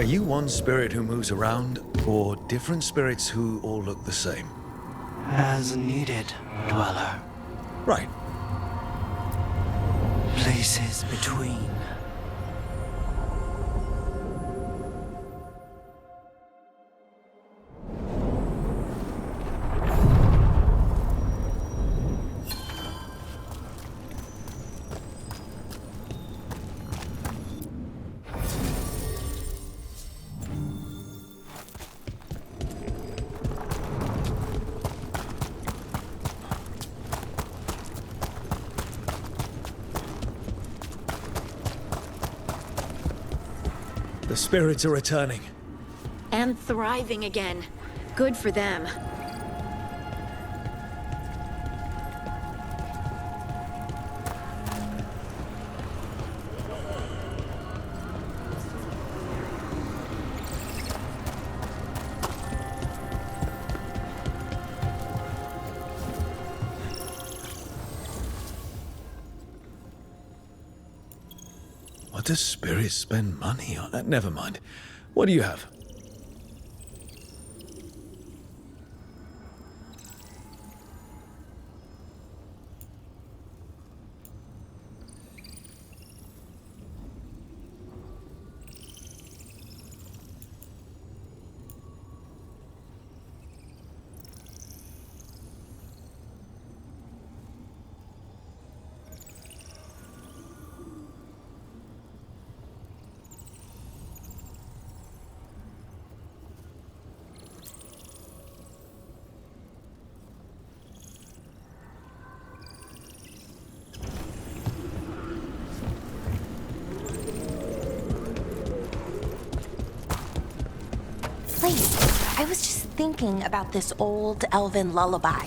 Are you one spirit who moves around, or different spirits who all look the same? As needed, dweller. Right. Places between. The spirits are returning. And thriving again. Good for them. What does spirits spend money on? Never mind. What do you have? Wait, I was just thinking about this old elven lullaby.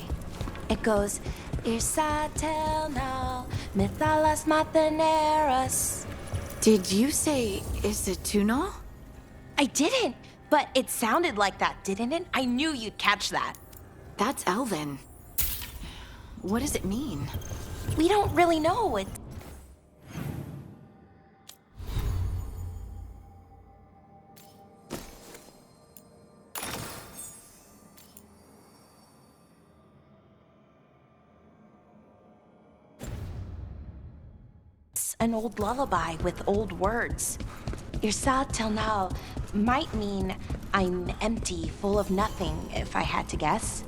It goes, Irsatel now, Mithalas Matheneras. Did you say Isatunal? I didn't, but it sounded like that, didn't it? I knew you'd catch that. That's Elven. What does it mean? We don't really know. It's an old lullaby with old words. Irsatel now might mean I'm empty, full of nothing, if I had to guess.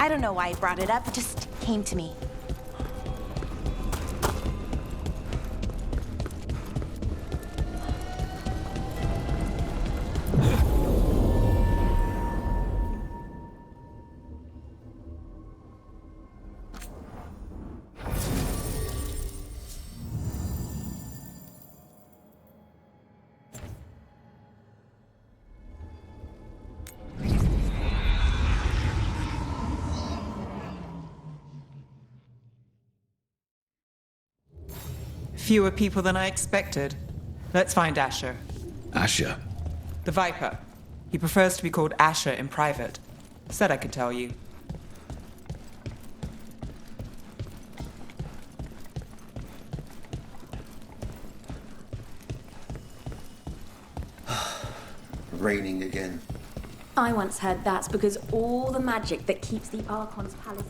I don't know why I brought it up, it just came to me. Fewer people than I expected. Let's find Asher. Asher? The Viper. He prefers to be called Asher in private. Said I could tell you. Raining again. I once heard that's because all the magic that keeps the Archon's palace...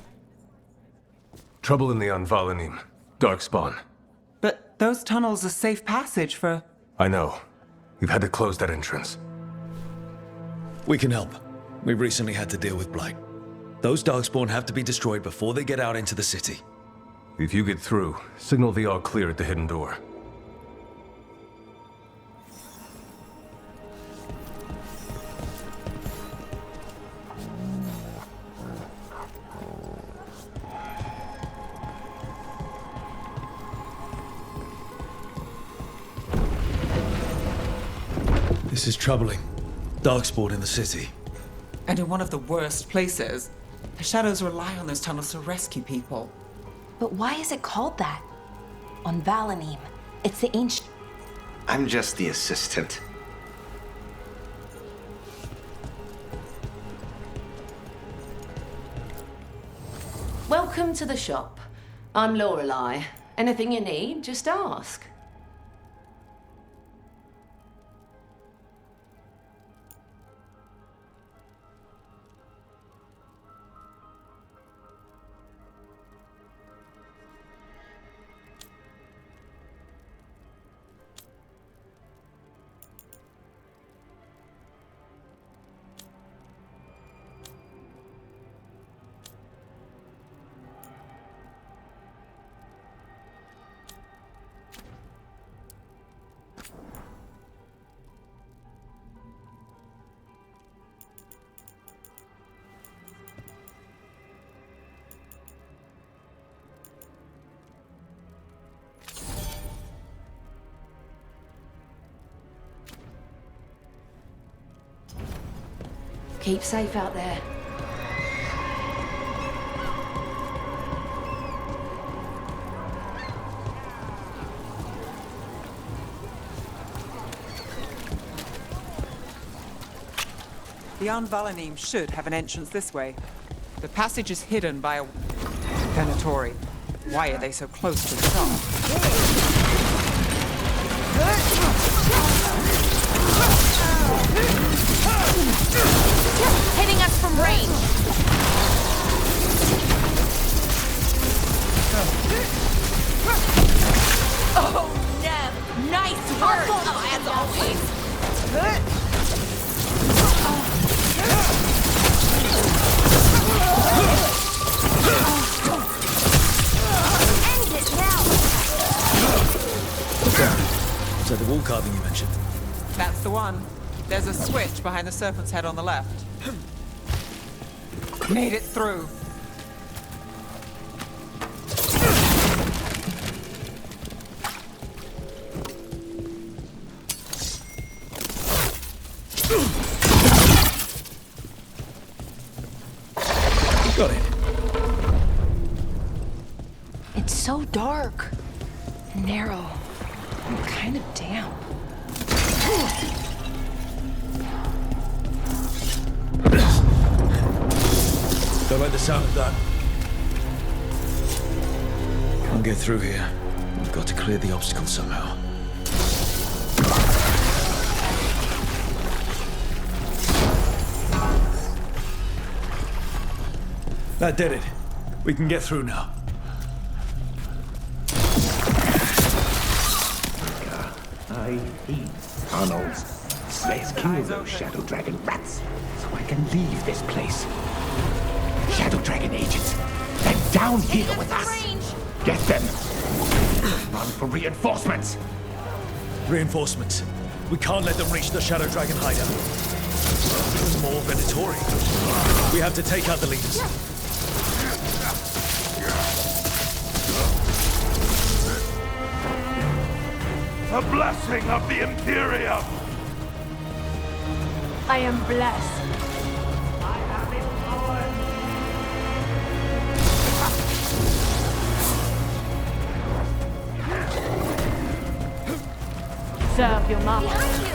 Trouble in the Anvalanim. Darkspawn. But those tunnels are safe passage for... I know. We've had to close that entrance. We can help. We've recently had to deal with Blight. Those Darkspawn have to be destroyed before they get out into the city. If you get through, signal the all clear at the hidden door. This is troubling. Darkspawn in the city. And in one of the worst places. The Shadows rely on those tunnels to rescue people. But why is it called that? On Valanim, it's the ancient... I'm just the assistant. Welcome to the shop. I'm Lorelei. Anything you need, just ask. Keep safe out there. The Anvalanim should have an entrance this way. The passage is hidden by a Venatori. Why are they so close to the top? Hitting us from range. Oh, no. Nice work. Oh, as always. End it now. Is that the wall carving you mentioned? That's the one. There's a switch behind the serpent's head on the left. Made it through. Got it. It's so dark, narrow, and kind of damp. Don't like the sound of that. Can't get through here. We've got to clear the obstacle somehow. That did it. We can get through now. I hate tunnels. Let's kill those Shadow Dragon rats so I can leave this place. Shadow Dragon agents, they're down here with us. Get them. Run for reinforcements. Reinforcements. We can't let them reach the Shadow Dragon hideout. Even more Venatori. We have to take out the leaders. A blessing of the Imperium. I am blessed. I have empowered. Serve your master.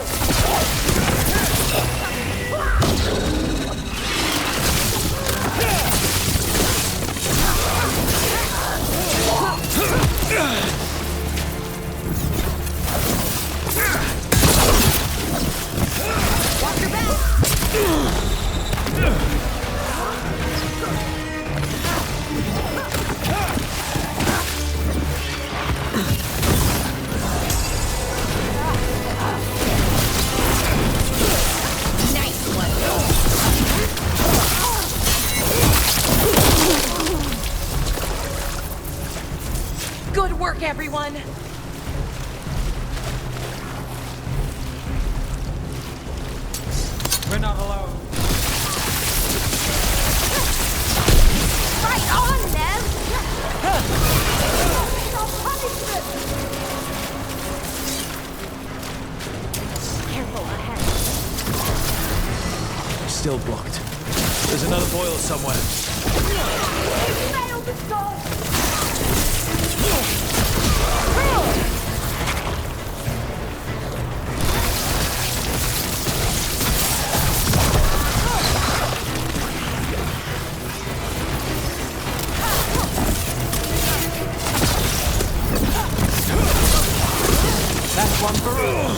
Good work, everyone. We're not alone. Right on, Nev. Careful ahead. Still blocked. There's another boil somewhere. That's one for all.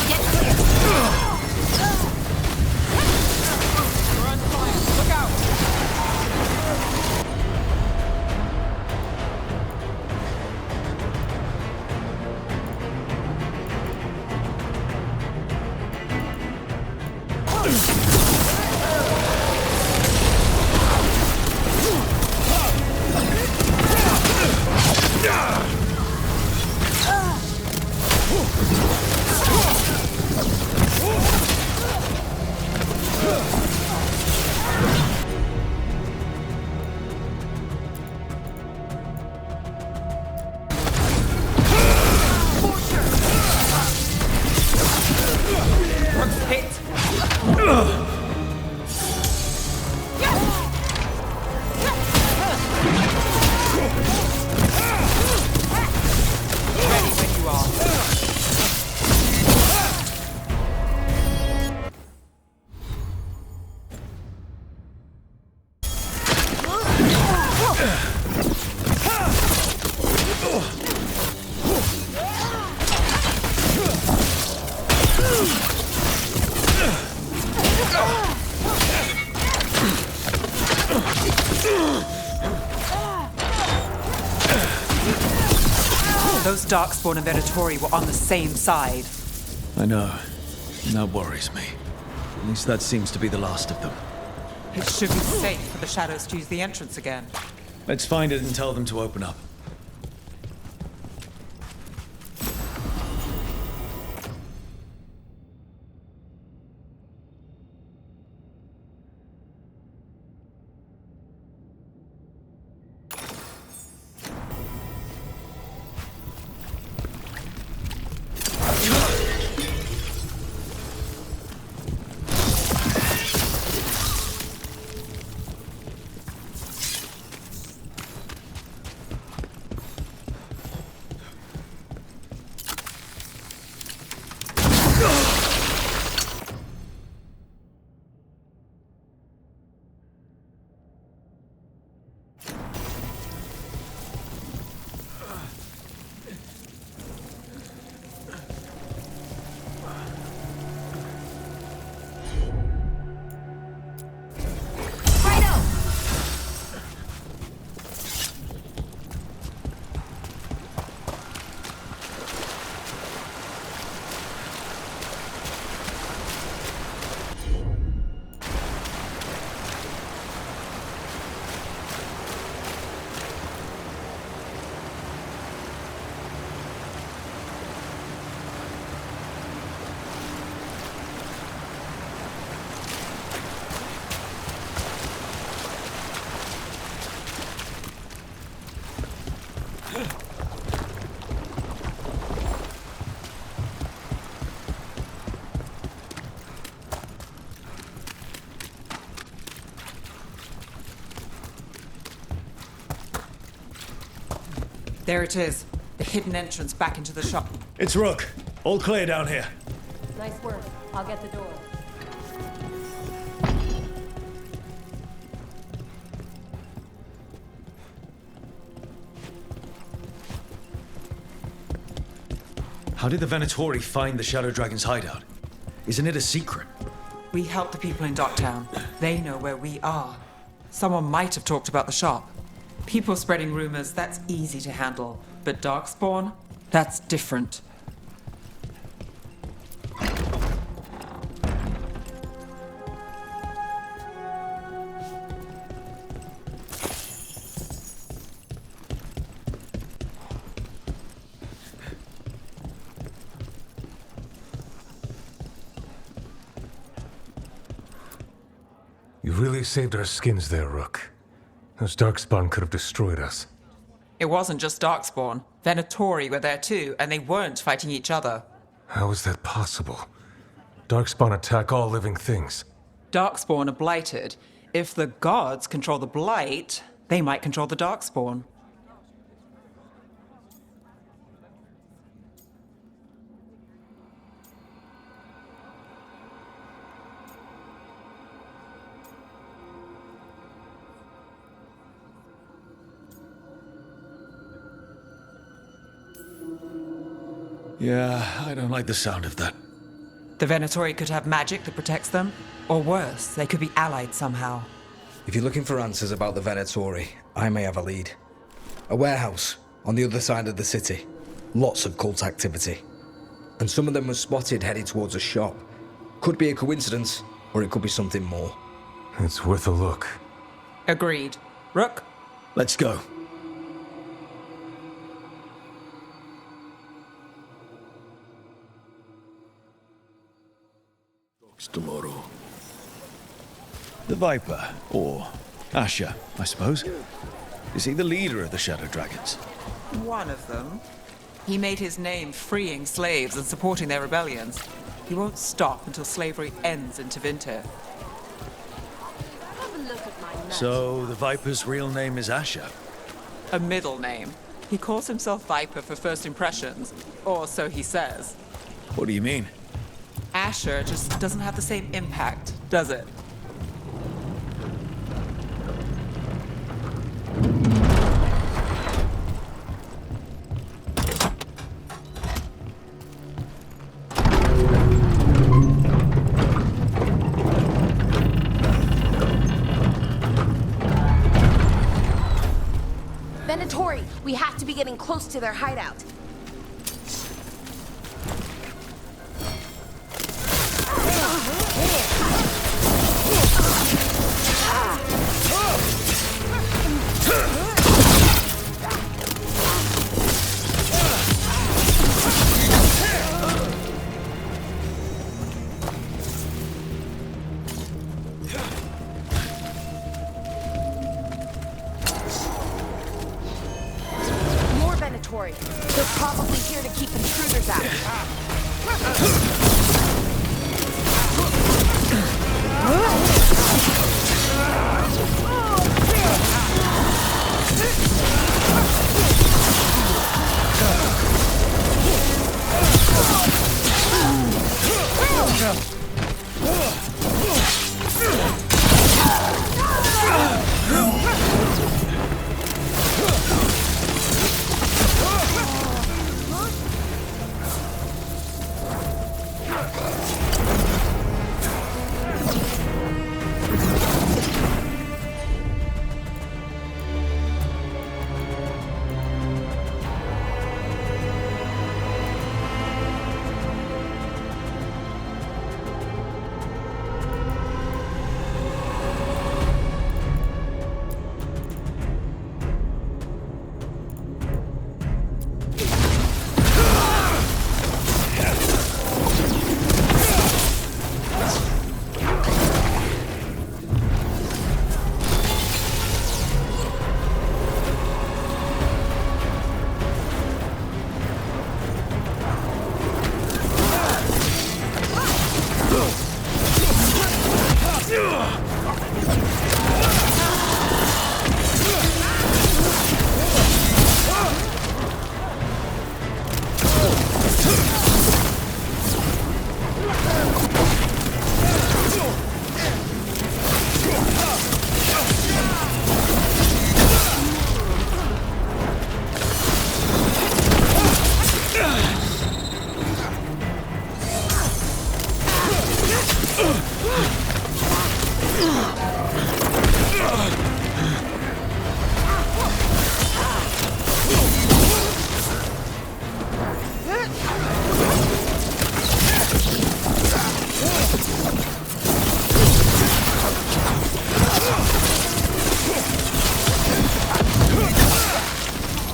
Get clear. We're on fire. Look out! Darkspawn and Venatori were on the same side. I know. And that worries me. At least that seems to be the last of them. It should be safe for the Shadows to use the entrance again. Let's find it and tell them to open up. There it is. The hidden entrance back into the shop. It's Rook. All clear down here. Nice work. I'll get the door. How did the Venatori find the Shadow Dragon's hideout? Isn't it a secret? We help the people in Docktown. They know where we are. Someone might have talked about the shop. People spreading rumors, that's easy to handle. But Darkspawn? That's different. You really saved our skins there, Rook. Those Darkspawn could have destroyed us. It wasn't just Darkspawn. Venatori were there too, and they weren't fighting each other. How is that possible? Darkspawn attack all living things. Darkspawn are blighted. If the gods control the blight, they might control the Darkspawn. Yeah, I don't like the sound of that. The Venatori could have magic that protects them, or worse, they could be allied somehow. If you're looking for answers about the Venatori, I may have a lead. A warehouse on the other side of the city. Lots of cult activity. And some of them were spotted heading towards a shop. Could be a coincidence, or it could be something more. It's worth a look. Agreed. Rook? Let's go. Tomorrow. The Viper, or Asher, I suppose. Is he the leader of the Shadow Dragons? One of them. He made his name freeing slaves and supporting their rebellions. He won't stop until slavery ends in Tevinter. So, the Viper's real name is Asher? A middle name. He calls himself Viper for first impressions, or so he says. What do you mean? Asher just doesn't have the same impact, does it? Venatori, we have to be getting close to their hideout. keep intruders out.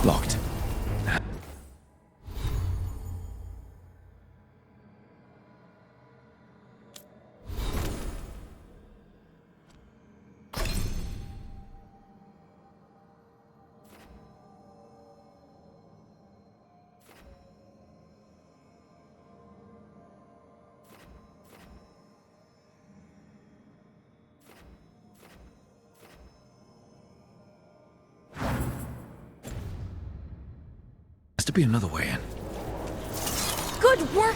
Locked. Has to be another way in. Good work!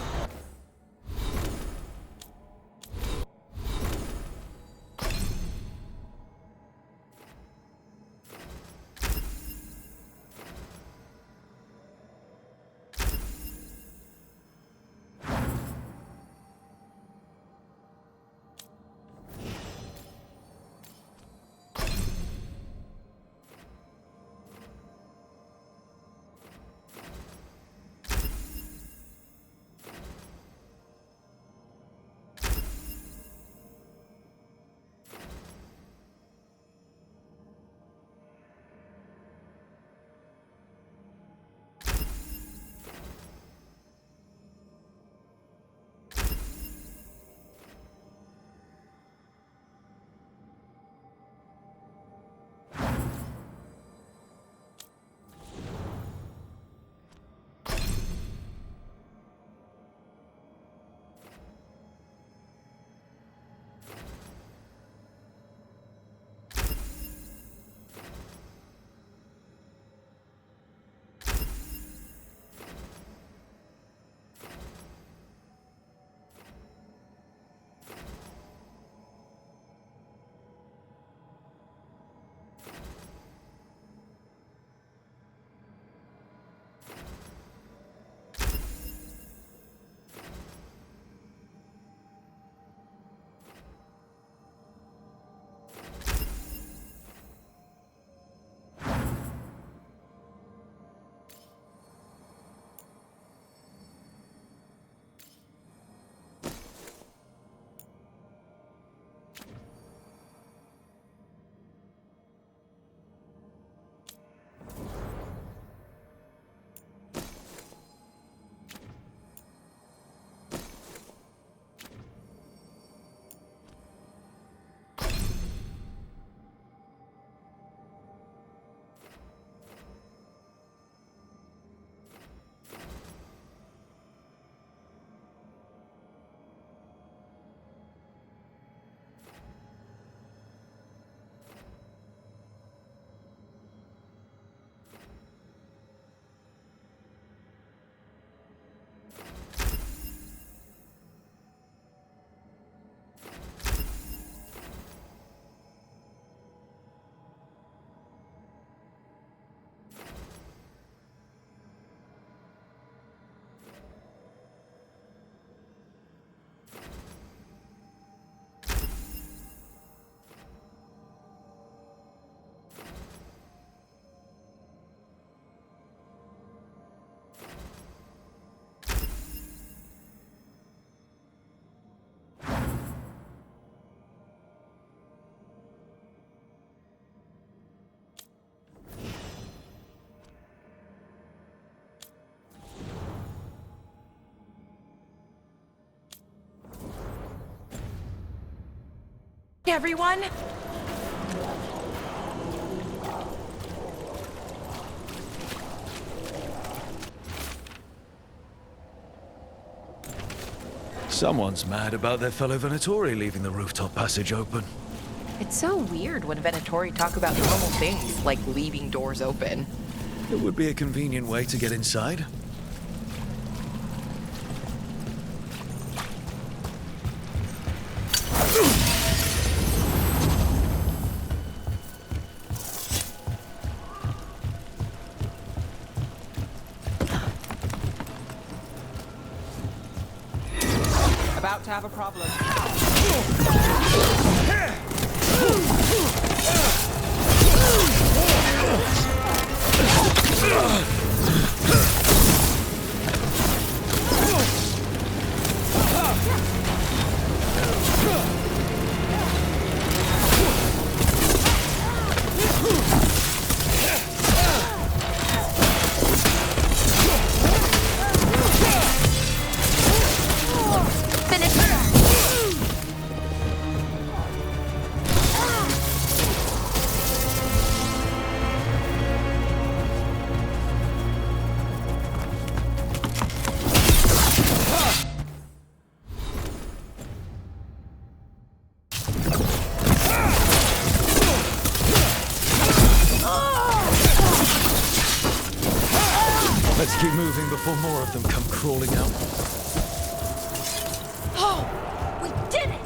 Everyone? Someone's mad about their fellow Venatori leaving the rooftop passage open. It's so weird when Venatori talk about normal things, like leaving doors open. It would be a convenient way to get inside. About to have a problem. Let's keep moving before more of them come crawling out. Oh, we did it!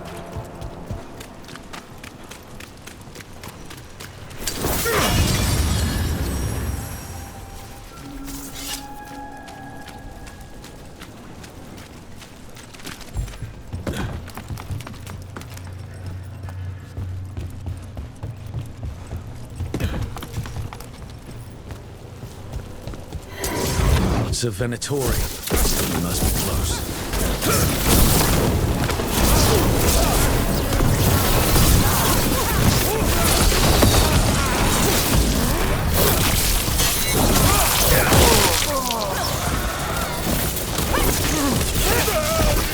It's a Venatori. We must be close.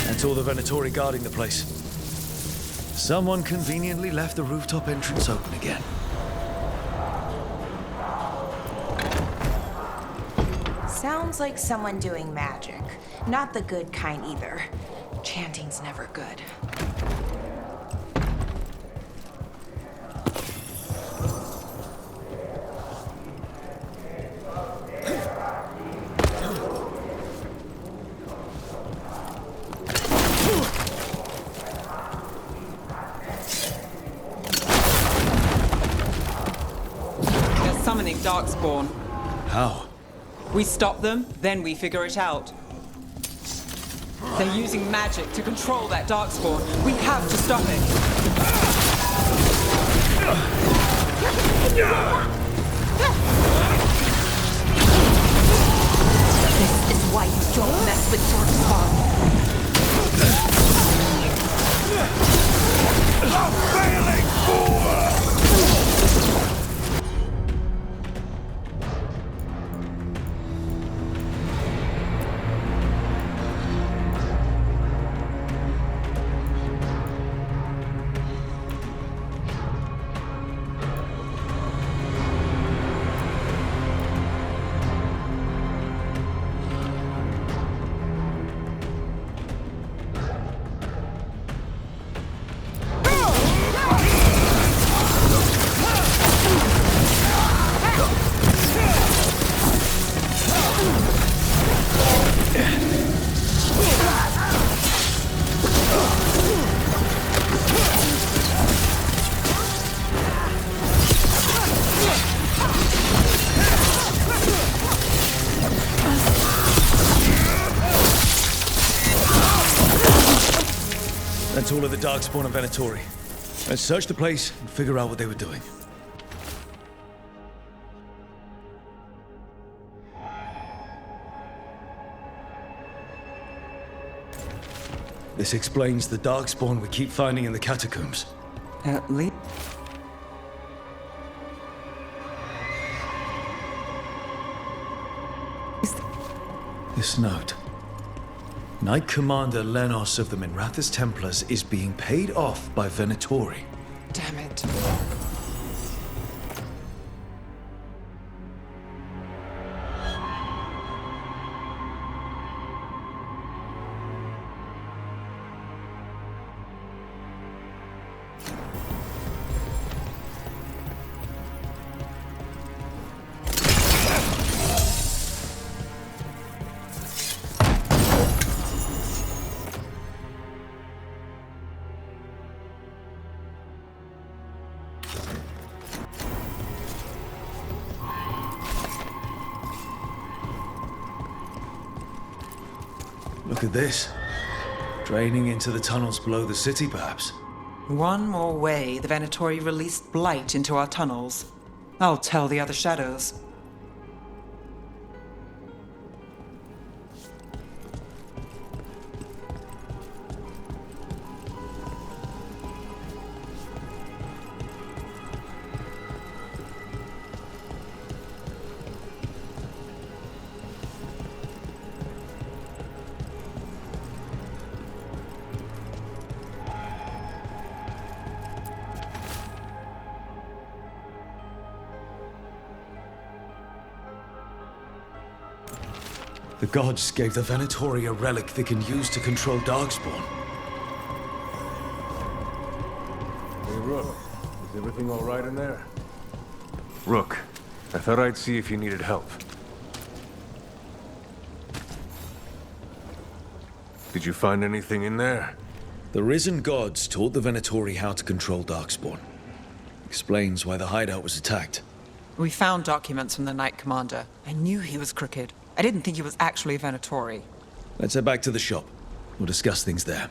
That's all the Venatori guarding the place. Someone conveniently left the rooftop entrance open again. Sounds like someone doing magic. Not the good kind either. Chanting's never good. They're summoning Darkspawn. How? We stop them, then we figure it out. They're using magic to control that Darkspawn. We have to stop it. This is why you don't mess with Darkspawn. Failing fool! That's all of the Darkspawn and Venatori. Let's search the place and figure out what they were doing. This explains the Darkspawn we keep finding in the catacombs. At least. This note. Knight Commander Lenos of the Minrathous Templars is being paid off by Venatori. Damn it. Look at this. Draining into the tunnels below the city, perhaps. One more way the Venatori released blight into our tunnels. I'll tell the other shadows. The gods gave the Venatori a relic they can use to control Darkspawn. Hey, Rook. Is everything all right in there? Rook, I thought I'd see if you needed help. Did you find anything in there? The risen gods taught the Venatori how to control Darkspawn. Explains why the hideout was attacked. We found documents from the Knight Commander. I knew he was crooked. I didn't think he was actually a Venatori. Let's head back to the shop. We'll discuss things there.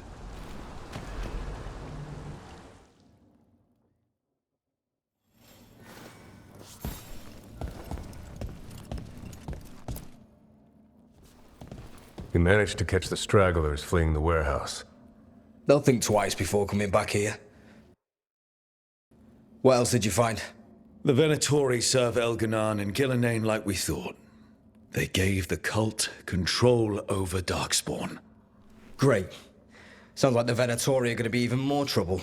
We managed to catch the stragglers fleeing the warehouse. They'll think twice before coming back here. What else did you find? The Venatori serve Elganan and Gillenane like we thought. They gave the cult control over Darkspawn. Great. Sounds like the Venatori are going to be even more trouble.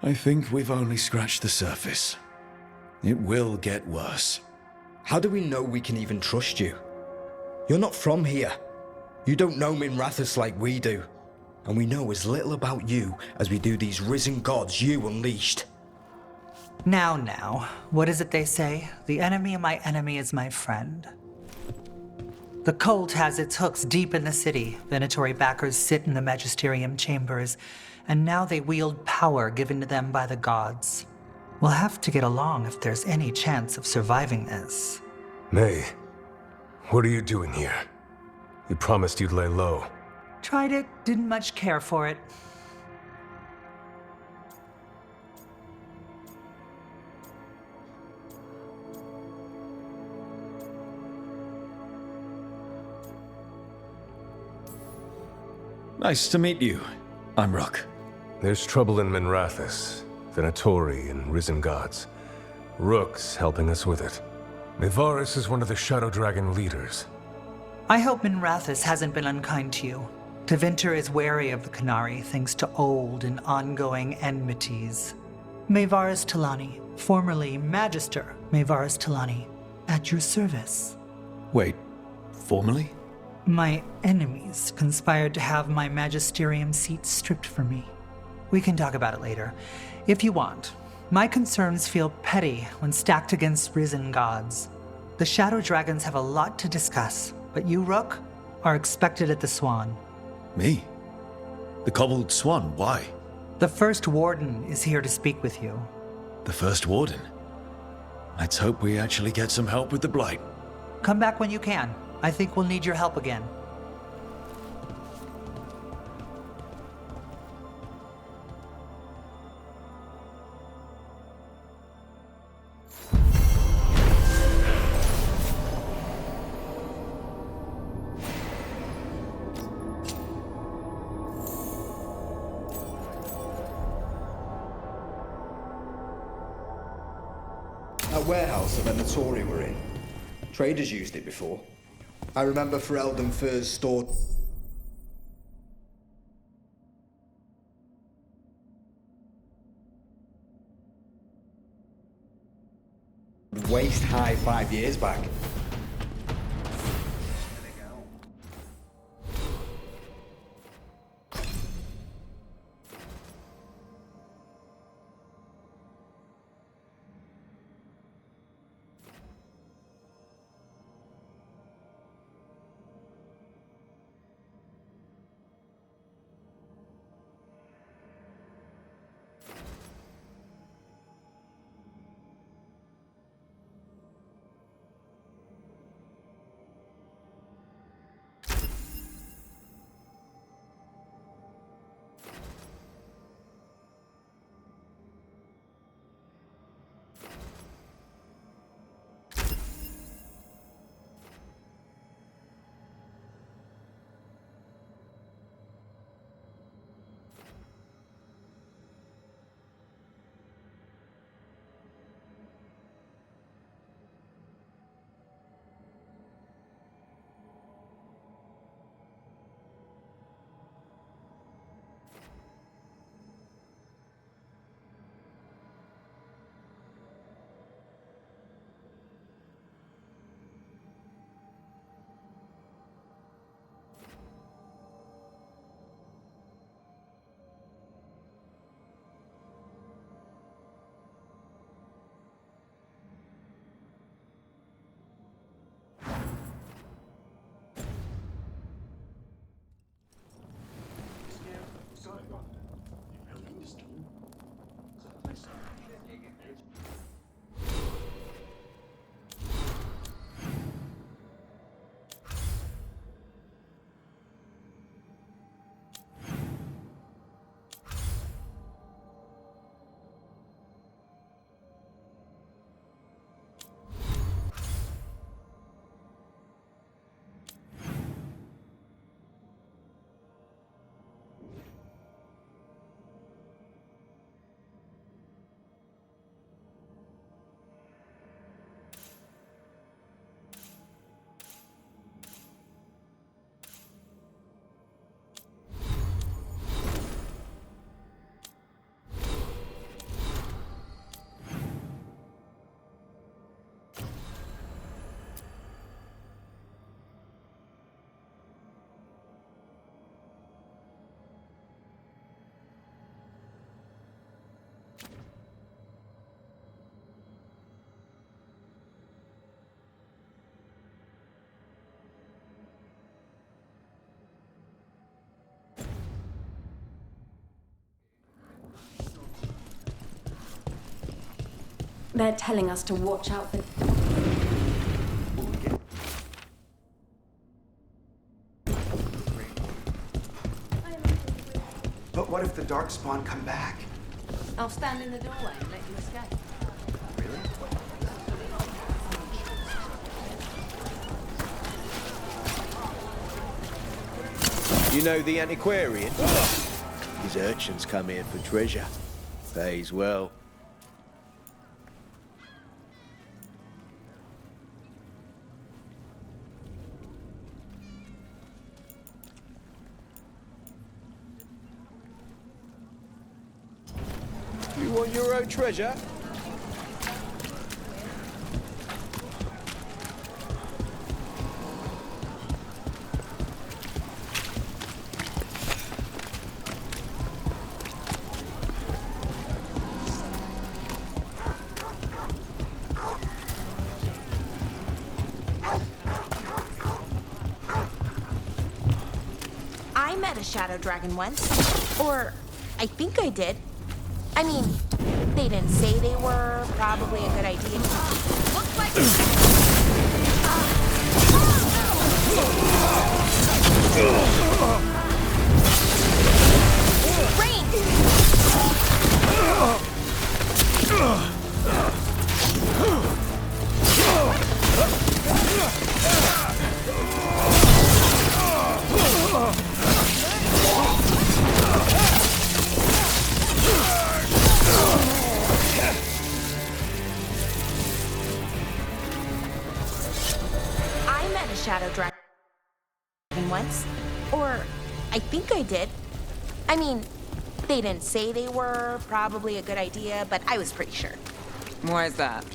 I think we've only scratched the surface. It will get worse. How do we know we can even trust you? You're not from here. You don't know Minrathous like we do. And we know as little about you as we do these risen gods you unleashed. Now, what is it they say? The enemy of my enemy is my friend. The cult has its hooks deep in the city. Venatori backers sit in the magisterium chambers, and now they wield power given to them by the gods. We'll have to get along if there's any chance of surviving this. May, what are you doing here? You promised you'd lay low. Tried it, didn't much care for it. Nice to meet you. I'm Rook. There's trouble in Minrathous, Venatori and risen gods. Rook's helping us with it. Mevaris is one of the Shadow Dragon leaders. I hope Minrathous hasn't been unkind to you. Tevinter is wary of the Qunari thanks to old and ongoing enmities. Mevaris Talani, formerly Magister Mevaris Talani, at your service. Wait, formally? My enemies conspired to have my magisterium seat stripped from me. We can talk about it later, if you want. My concerns feel petty when stacked against risen gods. The Shadow Dragons have a lot to discuss, but you, Rook, are expected at the Swan. Me? The Cobbled Swan, why? The First Warden is here to speak with you. The First Warden? Let's hope we actually get some help with the Blight. Come back when you can. I think we'll need your help again. That warehouse the Venatori were in. Traders used it before. I remember Ferelden Fur's stored waist high 5 years back. They're telling us to watch out for... But what if the Darkspawn come back? I'll stand in the doorway and let you escape. You know the antiquarian? His urchins come here for treasure. Pays well. You want your own treasure? I met a shadow dragon once. Or, I think I did. I mean, they didn't say they were. Probably a good idea. Looks like... Rain! I met a shadow dragon. one once. Or I think I did. I mean, they didn't say they were probably a good idea, but I was pretty sure. Why is that?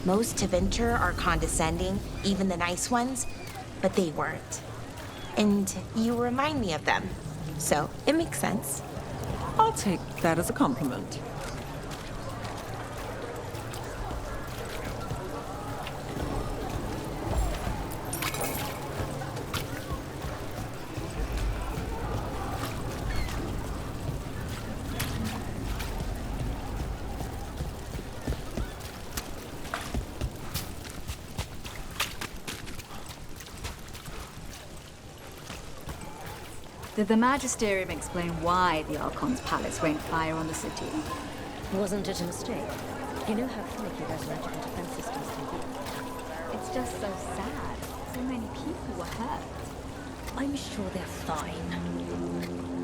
Most Tevinter are condescending, even the nice ones, but they weren't. And you remind me of them, so it makes sense. I'll take that as a compliment. Did the Magisterium explain why the Archon's palace rained fire on the city? Wasn't it a mistake? You know how finicky resurrection defense systems can be. It's just so sad. So many people were hurt. I'm sure they're fine.